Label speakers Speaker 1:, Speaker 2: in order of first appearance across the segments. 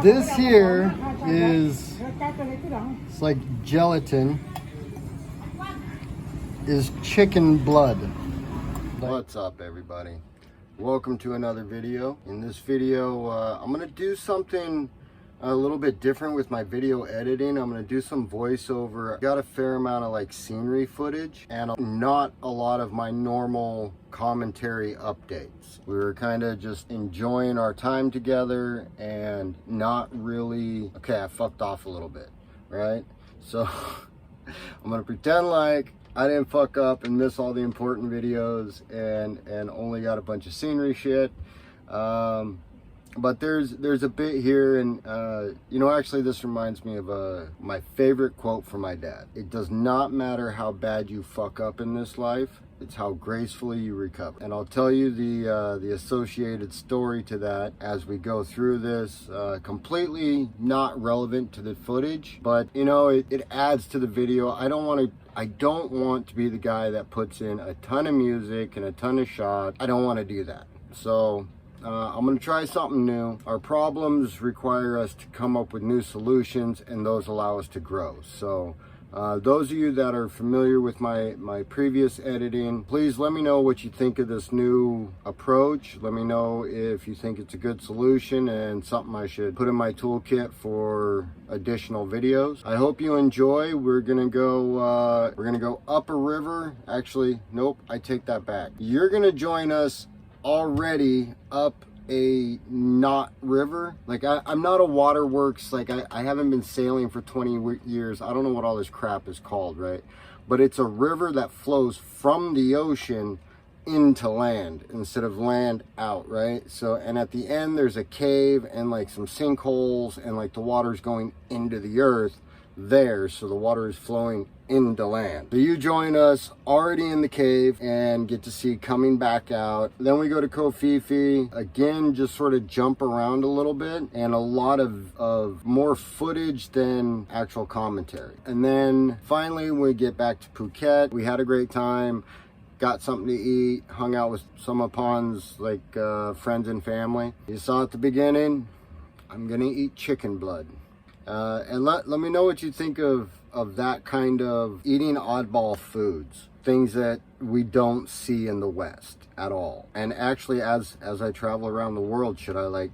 Speaker 1: This here is, it's like gelatin, is chicken blood. What's up, everybody? Welcome to another video. In this video, I'm gonna do something a little bit different with my video editing. I'm gonna do some voiceover. Got a fair amount of like scenery footage and not a lot of my normal commentary updates. We were kind of just enjoying our time together and not really, okay, I fucked off a little bit, right? So I'm gonna pretend like I didn't fuck up and miss all the important videos and only got a bunch of scenery shit. But there's a bit here, and you know, actually this reminds me of my favorite quote from my dad. It does not matter how bad you fuck up in this life, it's how gracefully you recover. And I'll tell you the associated story to that as we go through this. Completely not relevant to the footage, but you know, it adds to the video. I don't want to be the guy that puts in a ton of music and a ton of shots. I don't want to do that. So I'm going to try something new. Our problems require us to come up with new solutions, and those allow us to grow. So those of you that are familiar with my previous editing, please let me know what you think of this new approach. Let me know if you think it's a good solution and something I should put in my toolkit for additional videos. I hope you enjoy. We're gonna go up a river. Actually, nope, I take that back. You're gonna join us already up a not river. Like I'm not a waterworks, like I haven't been sailing for 20 years. I don't know what all this crap is called, right? But it's a river that flows from the ocean into land instead of land out, right? So, and at the end there's a cave and like some sinkholes, and like the water's going into the earth there, so the water is flowing into land. So you join us already in the cave and get to see coming back out. Then we go to Kofifi again, just sort of jump around a little bit, and a lot of more footage than actual commentary. And then finally we get back to Phuket. We had a great time, got something to eat, hung out with some of Pon's like friends and family. You saw at the beginning, I'm gonna eat chicken blood. And let me know what you think of that kind of eating oddball foods, things that we don't see in the West at all. And actually, as I travel around the world, should I like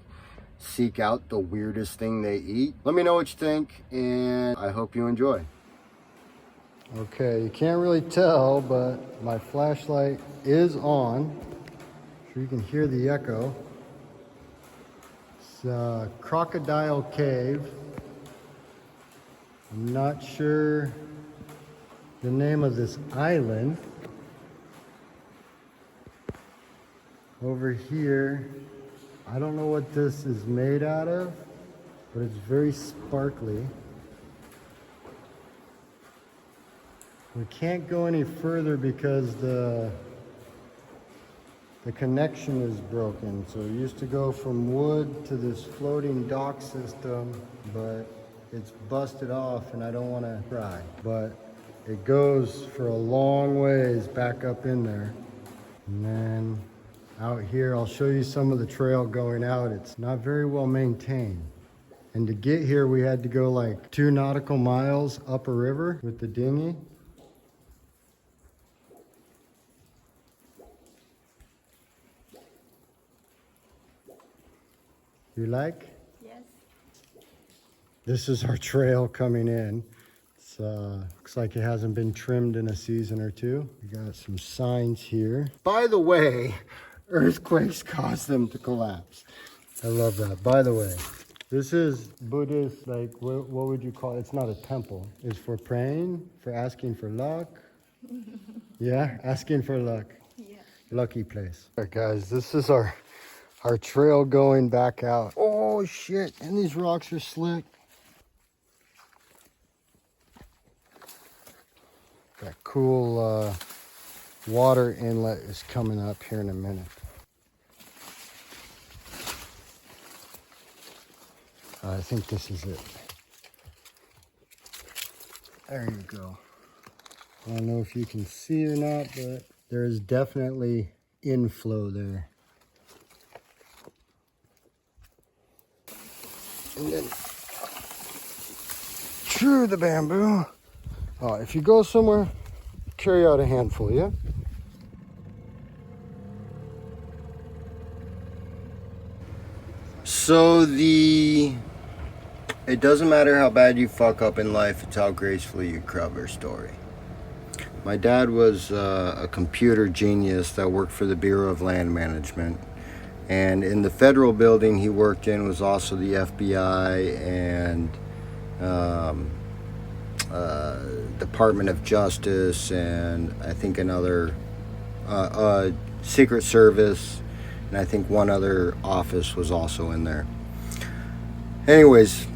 Speaker 1: seek out the weirdest thing they eat? Let me know what you think, and I hope you enjoy. Okay, you can't really tell, but my flashlight is on. So you can hear the echo. It's a Crocodile Cave. I'm not sure the name of this island. Over here, I don't know what this is made out of, but it's very sparkly. We can't go any further because the connection is broken. So we used to go from wood to this floating dock system, but it's busted off and I don't want to try. But it goes for a long ways back up in there. And then out here, I'll show you some of the trail going out. It's not very well maintained. And to get here, we had to go like 2 nautical miles up a river with the dinghy. You like?
Speaker 2: Yes.
Speaker 1: This is our trail coming in. It's looks like it hasn't been trimmed in a season or two. We got some signs here. By the way, earthquakes cause them to collapse. I love that. By the way, this is Buddhist, like what would you call it? It's not a temple. It's for praying, for asking for luck. Yeah, asking for luck.
Speaker 2: Yeah.
Speaker 1: Lucky place. All right, guys, this is our trail going back out. Oh shit, and these rocks are slick. That cool water inlet is coming up here in a minute. I think this is it. There you go. I don't know if you can see or not, but there is definitely inflow there. and then through the bamboo. Oh, if you go somewhere, carry out a handful, yeah? So it doesn't matter how bad you fuck up in life, it's how gracefully you cover story. My dad was a computer genius that worked for the Bureau of Land Management. And in the federal building he worked in was also the FBI and Department of Justice, and I think another Secret Service, and I think one other office was also in there. Anyways,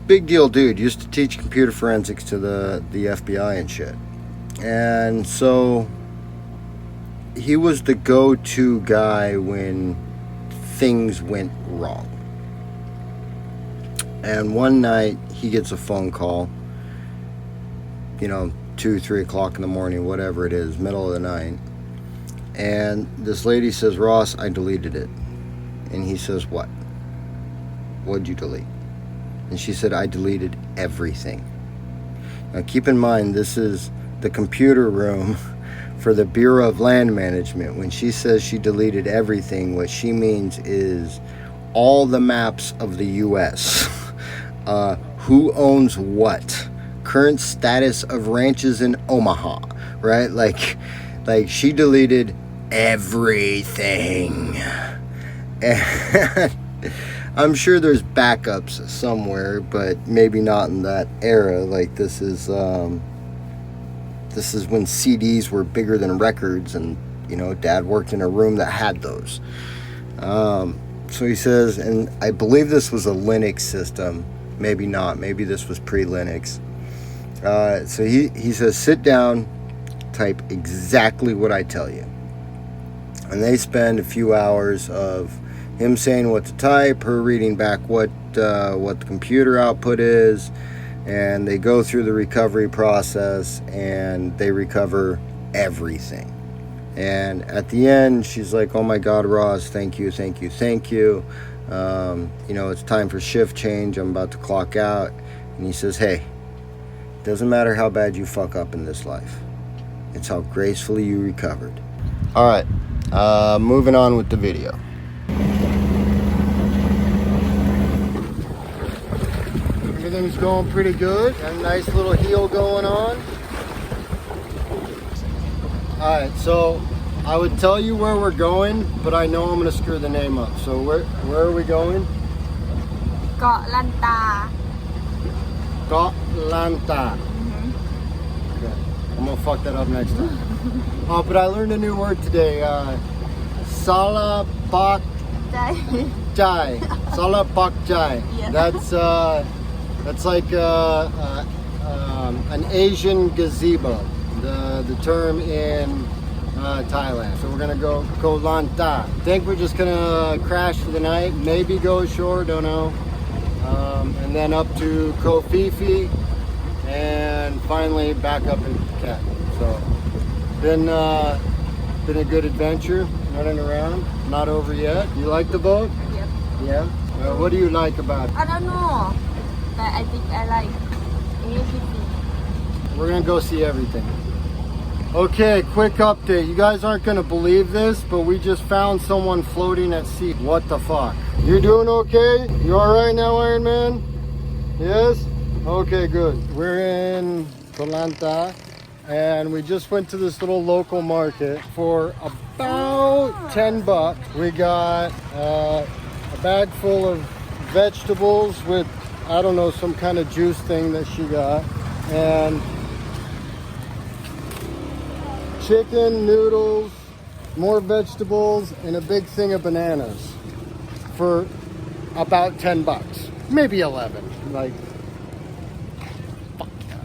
Speaker 1: big deal dude, used to teach computer forensics to the FBI and shit. And so he was the go-to guy when things went wrong. And one night he gets a phone call, 2, 3 o'clock in the morning, whatever it is, middle of the night. And this lady says, Ross, I deleted it. And he says, what? What'd you delete? And she said, I deleted everything. Now keep in mind, this is the computer room for the Bureau of Land Management. When she says she deleted everything, what she means is all the maps of the US. Who owns what? Current status of ranches in Omaha, right? Like she deleted everything. And I'm sure there's backups somewhere, but maybe not in that era. Like this is when CDs were bigger than records, and Dad worked in a room that had those. So he says, and I believe this was a Linux system, maybe not, maybe this was pre-Linux. So he says, sit down, type exactly what I tell you. And they spend a few hours of him saying what to type, her reading back what the computer output is, and they go through the recovery process and they recover everything. And at the end, she's like, oh my God, Ross, thank you. It's time for shift change. I'm about to clock out. And he says, hey, doesn't matter how bad you fuck up in this life. It's how gracefully you recovered. All right, moving on with the video. Everything's going pretty good. Got a nice little heel going on. All right, so I would tell you where we're going, but I know I'm gonna screw the name up. So where are we going?
Speaker 2: Got Lanta.
Speaker 1: Got Lanta. Okay. I'm gonna fuck that up next time. But I learned a new word today. Salapakchai. Salapakchai.
Speaker 2: Yeah.
Speaker 1: That's like an Asian gazebo. The term in Thailand. So we're gonna go Lanta. Think we're just gonna crash for the night, maybe go ashore, don't know. And then up to Koh Phi Phi, and finally back up in Phuket. So been a good adventure, running around. Not over yet. You like the boat?
Speaker 2: Yep.
Speaker 1: Yeah. What do you like about it?
Speaker 2: I don't know, but I think I like everything.
Speaker 1: We're gonna go see everything. Okay, quick update. You guys aren't gonna believe this, but we just found someone floating at sea. What the fuck? You doing okay? You alright now, Iron Man? Yes? Okay, good. We're in Kolanta, and we just went to this little local market for about 10 bucks. We got a bag full of vegetables with, I don't know, some kind of juice thing that she got, and chicken, noodles, more vegetables, and a big thing of bananas for about 10 bucks, maybe 11. Like, fuck yeah.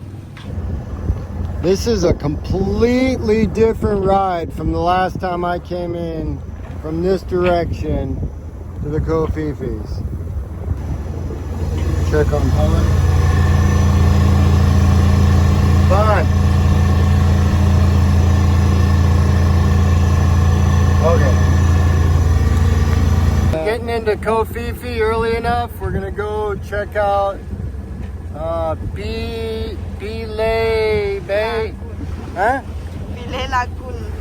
Speaker 1: This is a completely different ride from the last time I came in from this direction to the Koh Phi Phi's. Check on time. Fine. Okay. Getting into into Kofifi early enough. We're gonna go check out Pile Bay. Huh?
Speaker 2: Pile Lagoon.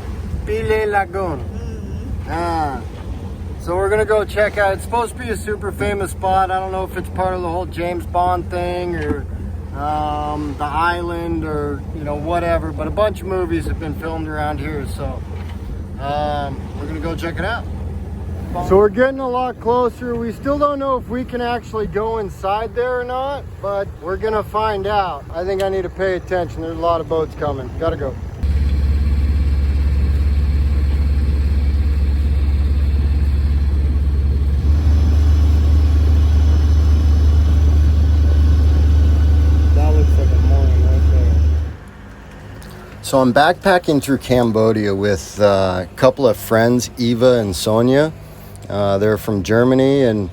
Speaker 1: Pile Lagoon. So we're gonna go check out. It's supposed to be a super famous spot. I don't know if it's part of the whole James Bond thing or the island or whatever. But a bunch of movies have been filmed around here, so we're gonna go check it out. So we're getting a lot closer. We still don't know if we can actually go inside there or not, but we're gonna find out. I think I need to pay attention. There's a lot of boats coming. Gotta go. So I'm backpacking through Cambodia with a couple of friends, Eva and Sonia. They're from Germany, and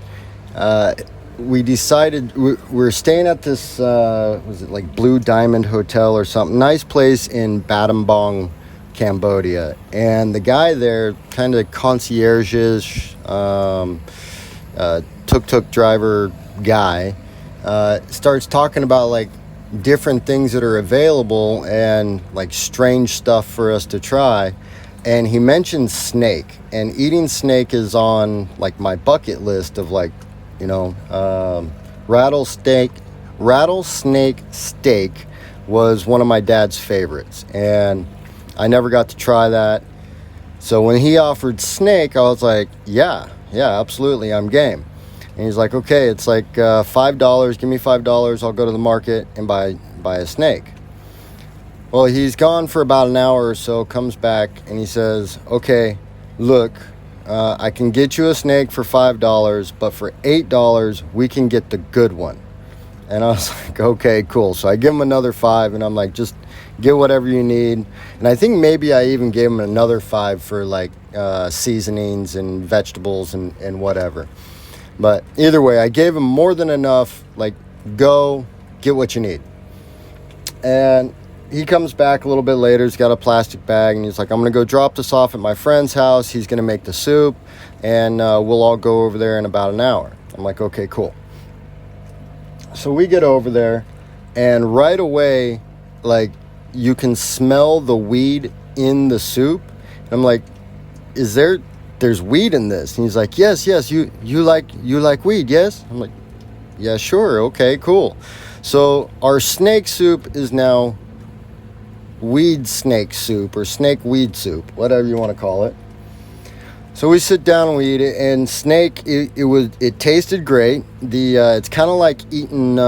Speaker 1: we decided we're staying at this, was it like Blue Diamond Hotel or something? Nice place in Battambang, Cambodia. And the guy there, kind of concierge-ish, tuk-tuk driver guy, starts talking about like different things that are available and like strange stuff for us to try. And he mentioned snake, and eating snake is on like my bucket list of like, rattlesnake steak was one of my dad's favorites, and I never got to try that. So when he offered snake, I was like, yeah, absolutely, I'm game. And he's like, okay, it's like $5. Give me $5. I'll go to the market and buy a snake. Well, he's gone for about an hour or so, comes back, and he says, okay, look, I can get you a snake for $5, but for $8, we can get the good one. And I was like, okay, cool. So I give him another $5, and I'm like, just get whatever you need. And I think maybe I even gave him another $5 for like seasonings and vegetables and whatever. But either way, I gave him more than enough, like, go, get what you need. And he comes back a little bit later. He's got a plastic bag, and he's like, I'm going to go drop this off at my friend's house. He's going to make the soup, and we'll all go over there in about an hour. I'm like, okay, cool. So we get over there, and right away, like, you can smell the weed in the soup. And I'm like, there's weed in this? And he's like, yes, you like weed, yes? I'm like, yeah, sure, okay, cool. So our snake soup is now weed snake soup, or snake weed soup, whatever you want to call it. So we sit down and we eat it, and snake, it tasted great. It's kind of like eating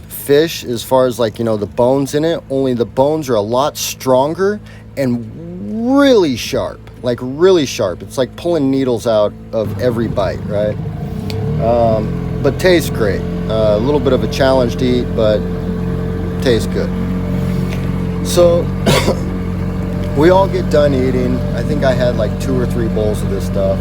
Speaker 1: fish as far as like, the bones in it, only the bones are a lot stronger and really sharp. Like really sharp. It's like pulling needles out of every bite, right? But tastes great. A little bit of a challenge to eat, but tastes good. So we all get done eating. I think I had like 2 or 3 bowls of this stuff.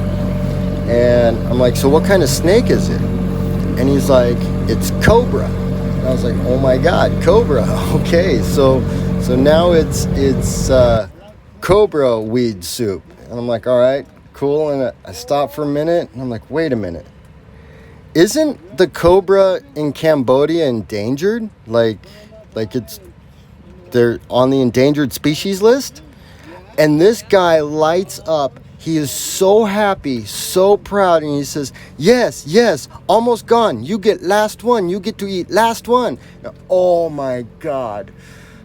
Speaker 1: And I'm like, so what kind of snake is it? And he's like, it's cobra. And I was like, oh my God, cobra. Okay, so now it's cobra weed soup. And I'm like, all right, cool. And I stopped for a minute, and I'm like, wait a minute. Isn't the cobra in Cambodia endangered? Like they're on the endangered species list? And this guy lights up. He is so happy, so proud. And he says, yes, almost gone. You get last one. You get to eat last one. Oh my God.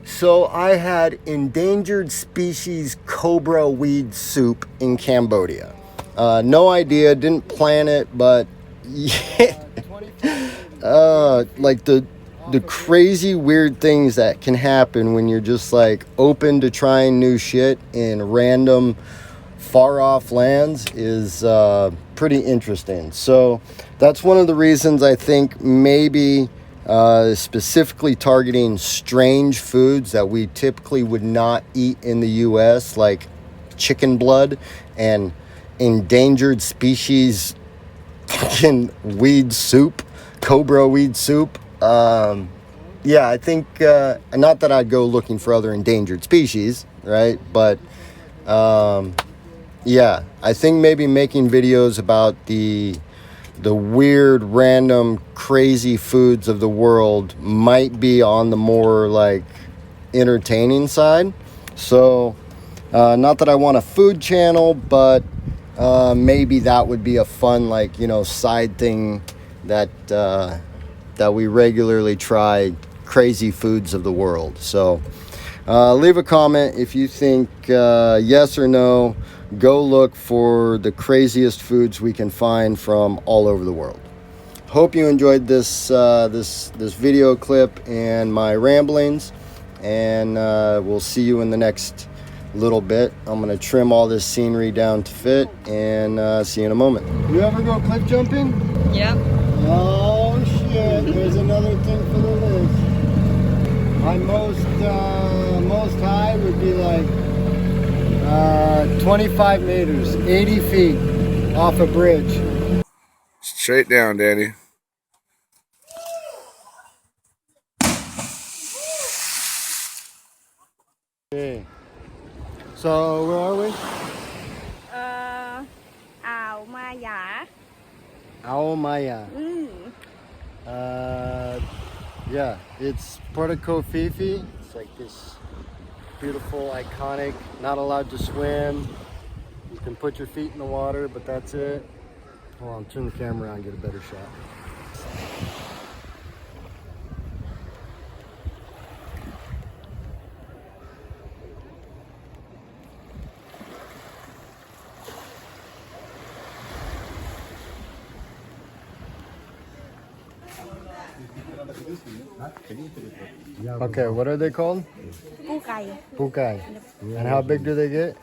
Speaker 1: So I had endangered species cobra weed soup in Cambodia. No idea, didn't plan it, but yeah. Like the crazy weird things that can happen when you're just like open to trying new shit in random far off lands is pretty interesting. So that's one of the reasons I think maybe specifically targeting strange foods that we typically would not eat in the US, like chicken blood and endangered species fucking weed soup, cobra weed soup. Yeah, I think not that I'd go looking for other endangered species, right? But yeah, I think maybe making videos about the the weird, random, crazy foods of the world might be on the more like entertaining side. So not that I want a food channel, but maybe that would be a fun, like, you know, side thing that that we regularly try, crazy foods of the world. So leave a comment if you think yes or no. Go look for the craziest foods we can find from all over the world. Hope you enjoyed this this video clip and my ramblings, and we'll see you in the next little bit. I'm gonna trim all this scenery down to fit, and see you in a moment. You ever go cliff jumping?
Speaker 2: Yep.
Speaker 1: Oh shit, there's another thing for the list. My most high would be like 25 meters, 80 feet off a bridge.
Speaker 3: Straight down, Daddy.
Speaker 1: Okay. So where are we?
Speaker 2: Ảo Ma Giả.
Speaker 1: Ao Maya. Yeah, it's Puerto Fifi. It's like this beautiful, iconic, not allowed to swim. You can put your feet in the water, but that's it. Hold on, turn the camera around and get a better shot. Okay, what are they called?
Speaker 2: Pukai.
Speaker 1: Pukai. And how big do they get?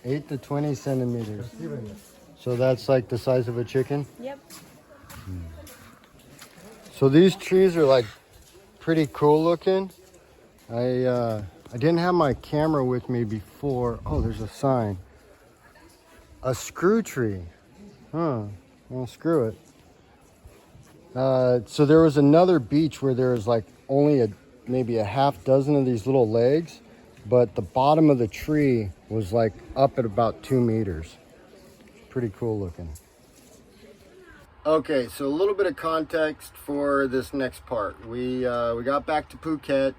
Speaker 1: 8 to 20 centimeters. So that's like the size of a chicken?
Speaker 2: Yep.
Speaker 1: So these trees are like pretty cool looking. I didn't have my camera with me before. Oh, there's a sign. A screw tree. Huh. Well, screw it. So there was another beach where there was like only maybe a half dozen of these little legs, but the bottom of the tree was like up at about 2 meters. Pretty cool looking. Okay, so a little bit of context for this next part. We got back to Phuket,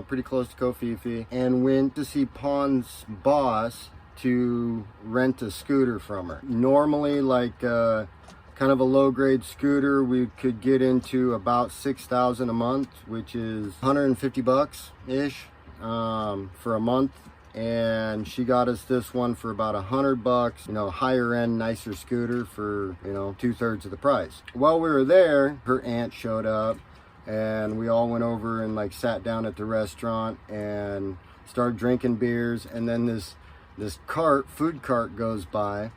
Speaker 1: pretty close to Koh Phi Phi, and went to see Pon's boss to rent a scooter from her. Normally, like kind of a low-grade scooter, we could get into about 6,000 a month, which is 150 bucks ish for a month. And she got us this one for about 100 bucks, you know, higher end, nicer scooter for, you know, 2/3 of the price. While we were there, her aunt showed up, and we all went over and like sat down at the restaurant and started drinking beers. And then this food cart goes by,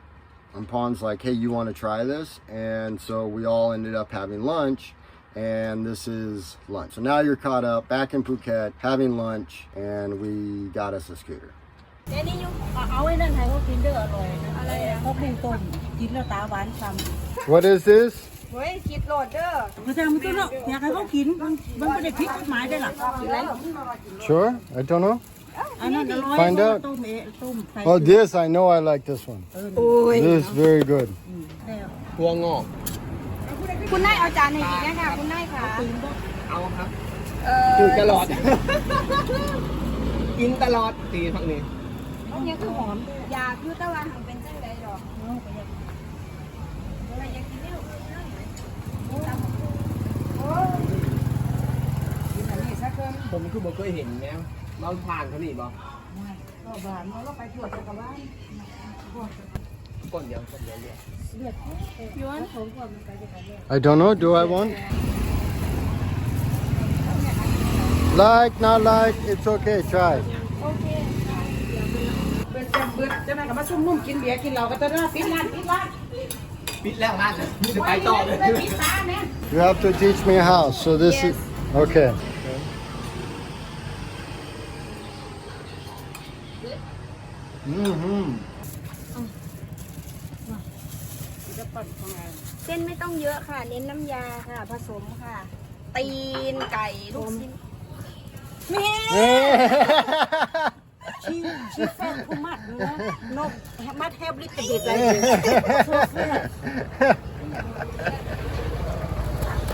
Speaker 1: and Pon's like, hey, you want to try this? And so we all ended up having lunch, and this is lunch. So now you're caught up, back in Phuket, having lunch, and we got us a scooter.
Speaker 4: เอาไว้นั่นให้เขากินเด้ออร่อยนะอะไรเขาปรุงต้มกินแล้วตาหวานฉ่ำ
Speaker 1: What is this?
Speaker 2: เฮ้ยคิดโหลดเด้อ
Speaker 4: ก็จะมันก็เนาะอยากให้เขากินมันไม่ได้ผิดกฎหมายได้หรอ
Speaker 1: Sure? I don't know.
Speaker 4: อันนั้นอร่อย
Speaker 1: Find out.
Speaker 4: ต้มต้มใส่
Speaker 1: Oh, this, I know I like this one. This is very good.
Speaker 3: ตัวงอก
Speaker 2: คุณนายเอาจานให้กินนะคะคุณนายค่ะ
Speaker 3: เอาครับ
Speaker 2: คือ
Speaker 3: ตลอด กินตลอดตีพักนี้
Speaker 2: เนี่ยคือหอมยาคือตะวันของเป็นจังไดดอกอะไรอยากกินเนี่ย
Speaker 3: ผมคือบ่เคยเห็นแม่เราผ่านเขาหนีบ่
Speaker 4: ก็หวานเราไปตรวจจักรวาล
Speaker 3: ก่อนเดียวเรียก
Speaker 4: ย้อนผมก่อนมันไปจักรวาล
Speaker 1: I don't know. Do I want? Like, not like, it's okay. Try.
Speaker 4: เป็นจังเบิดจะนั่นก็มาซุ่มนุ่มกินเบียร์กินเหล้าก็จะน่าปิดร้าน
Speaker 3: ปิดแล้วร้านจะไปต่อเลย
Speaker 4: ปิดตาเนี่ย
Speaker 1: You have to teach me how. So this is okay. Mm-hmm.
Speaker 2: เส้นไม่ต้องเยอะค่ะ เน้นน้ำยาค่ะ ผสมค่ะ ตีนไก่ลูกชิ้น
Speaker 4: She felt too much, no, must have little bit like this. So fat.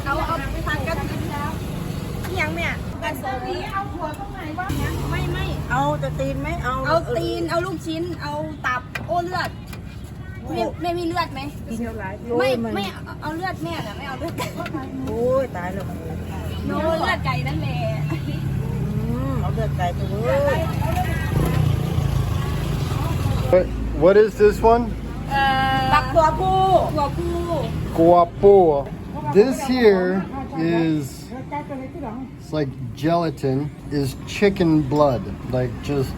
Speaker 2: เอาผักกระถิ่นแล้วยังเนี่ยผสมเอาถั่วตรงไหนวะไม่
Speaker 4: เอาแต่ตีนไหมเอา
Speaker 2: เอาตีนเอาลูกชิ้นเอาตับโอ้เลือดไม่มีเลือดไหม
Speaker 4: กินเท่าไหร่
Speaker 2: ไม่เอาเลือดแม่แต่ไม่เอาเลือดไก่
Speaker 4: โอ้ยตายแล้ว
Speaker 2: โนเลือดไก่นั่นแหละ
Speaker 4: เอาเลือดไก่ไปเลย
Speaker 1: What is this one?
Speaker 2: ตักตัวผู้
Speaker 1: Guapo. This here is, it's like gelatin, is chicken blood. Like just,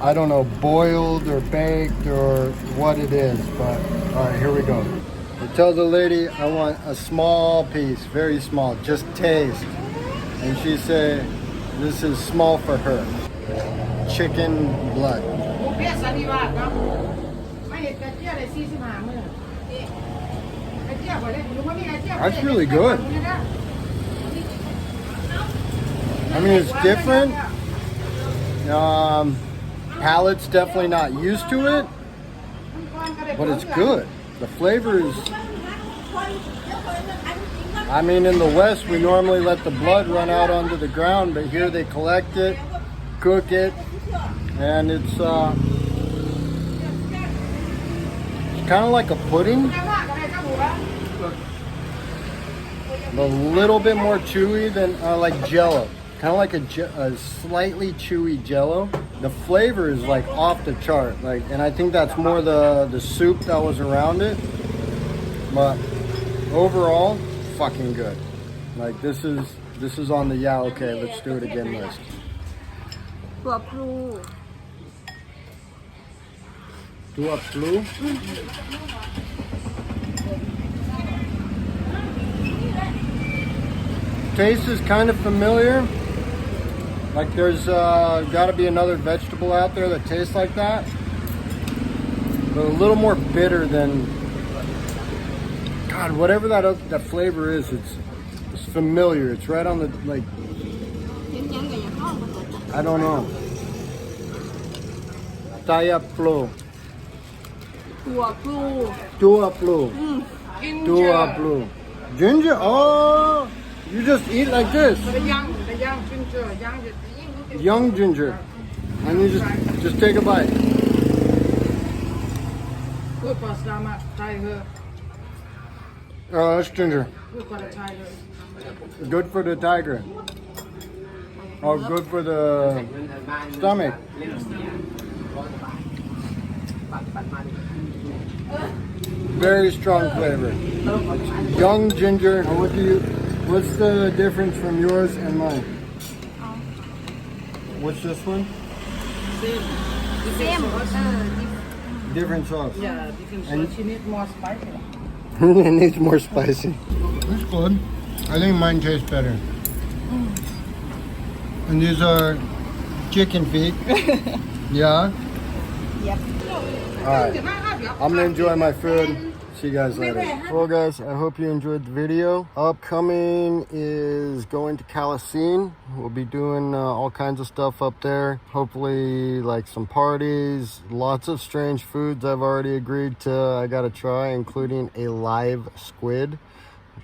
Speaker 1: I don't know, boiled or baked or what it is. But, all right, here we go. I tell the lady I want a small piece, very small, just taste. And she said, this is small for her. Chicken blood.
Speaker 3: เพี้ยสันนิวาสครับไม่เห็นกระเจี๊ยบเลย45มื้อกระเจี๊ยบบ่ได้รู้ว่ามีกระเจี๊ยบ
Speaker 1: That's really good. I mean, it's different. Palate's definitely not used to it, but it's good. The flavor is. I mean, in the West, we normally let the blood run out onto the ground, but here they collect it, cook it, and it's kind of like a pudding, but a little bit more chewy than like Jello. Kind of like a slightly chewy Jello. The flavor is like off the chart, like, and I think that's more the soup that was around it. But overall, fucking good. Like this is on the yeah okay, let's do it again list.
Speaker 2: ตัวพลู
Speaker 1: Do up blue. Taste is kind of familiar. Like there's got to be another vegetable out there that tastes like that, but a little more bitter than. God, whatever that flavor is, it's familiar. It's right on the like. I don't know. Taya plo.
Speaker 2: ตัวพลู
Speaker 1: Tua plo. Tua plo. Ginger. Oh, you just eat like this.
Speaker 3: the young ginger
Speaker 1: Young ginger, and you just take a bite.
Speaker 3: พูดภาษามาไทยเหอะ
Speaker 1: Oh, that's ginger.
Speaker 3: พูดภาษาไทยเลย
Speaker 1: Good for the tiger. Oh, good for the stomach. Very strong flavor. Young ginger. What's the difference from yours and mine? What's this one?
Speaker 2: เซม
Speaker 1: Different sauce.
Speaker 3: Yeah, different sauce. She need more spicy.
Speaker 1: It needs more spicy. It's good. I think mine tastes better. And these are chicken feet. Yeah?
Speaker 2: Yep.
Speaker 1: Alright. I'm gonna enjoy my food. See you guys later. Well guys, I hope you enjoyed the video. Upcoming is going to Kalaseen. We'll be doing all kinds of stuff up there. Hopefully like some parties, lots of strange foods I've already agreed to I gotta try, including a live squid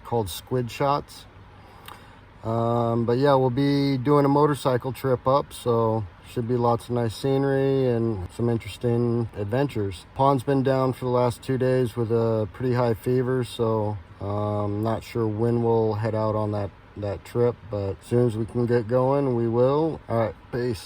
Speaker 1: called squid shots. But yeah, we'll be doing a motorcycle trip up, so should be lots of nice scenery and some interesting adventures. Pond's been down for the last 2 days with a pretty high fever, so not sure when we'll head out on that trip, but as soon as we can get going, we will. All right, peace.